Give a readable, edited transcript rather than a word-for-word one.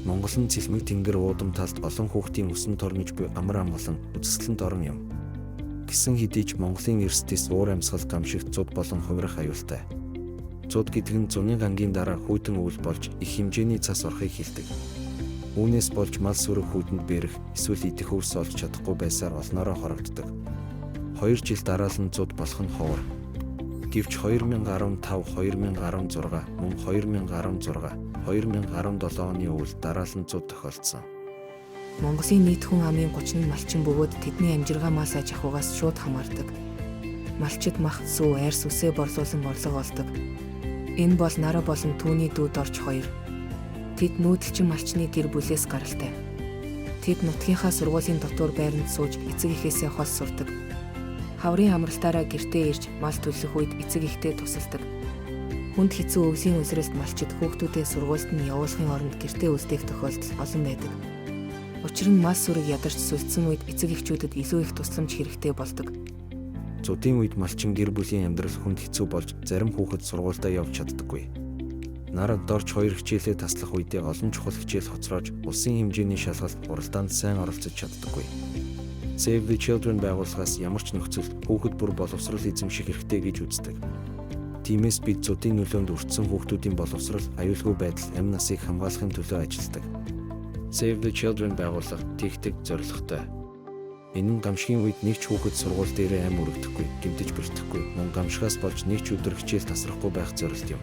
Монголын цэлмэг тэнгэр уудам талд олон хүүхдийн өсөн торнож буй амар ам болон үзэсгэлэнт орон юм. Гэсэн хэдий ч Монголын эрсдэс уур амьсгал гамшигт зуд болон хувирах аюултай. Зуд гэдэг нь зуны гангийн дараа хүйтэн үйл болж их хэмжээний цас орохыг хэлдэг. Үүнээс болж мал сүрэг хүйтэнд бэрэх эсвэл идэх өвс олж чадахгүй байсаар олноороо хорогддог. 2 жил дараалан зуд болох нь ховор. Гэвч 2015, 2016, мөн 2016, 2017 оны үед дараалан зуд тохиолдсон. Монголын нийт хүн амын 30 нь малчин бөгөөд тэдний амжиргаа мас аж ахуйгаас шууд хамаардаг. Малчид мах, сүү, арьс үсээ борлуулан борлого олдог. Энэ бол нараа болон түүний дүүд орч 2. Тэд нүүдэлчин малчны гэр бүлээс гаралтай. Тэд нутгийнхаа сургуулийн дотор байранд сууж эцэг эхээсээ хол сурдаг. Хаврын амралтаараа гэртээ ирж мал төлөх үед эцэг эхтэй тусалдаг. Хүнд хэцүү өвсийн үсрэлт малчид хүүхдүүдээ сургуульд нь явуулахын оронд гэртээ үлдээх тохиолдол олон байдаг. Учир нь мал сүрэг ядарч сүлдсэн үед эцэг эхчүүдэд илүү их тусламж хэрэгтэй болдог. Зудын үед малчин гэр бүлийн амьдрал хүнд хэцүү болж зарим хүүхэд сургуульдаа явж чаддаггүй. Нарад дорч 2 хичээлээ таслах үедээ олон чухал хичээл хоцроож улсын хэмжээний шалгалт хуралдаанд сайн оролцож чаддаггүй. Save the Children байгууллагаас ямар ч нөхцөлд хүүхэд бүр боловсрол эзэмших хэрэгтэй гэж үздэг. Тиймээс бид зудын нөлөөнд өртсөн хүүхдүүдийн боловсрол, аюулгүй байдал, амь насыг хамгаалахын төлөө ажилладаг. Save the Children байгууллага тэгтэг зорилготой. Энэ нь гамшигын үед нэг ч хүүхэд сургууль дээрээ амь үрэгдэхгүй, гэмтэж бэртэхгүй, мөн гамшигаас болж нэг ч өдөр хичээл тасрахгүй байх зорилт юм.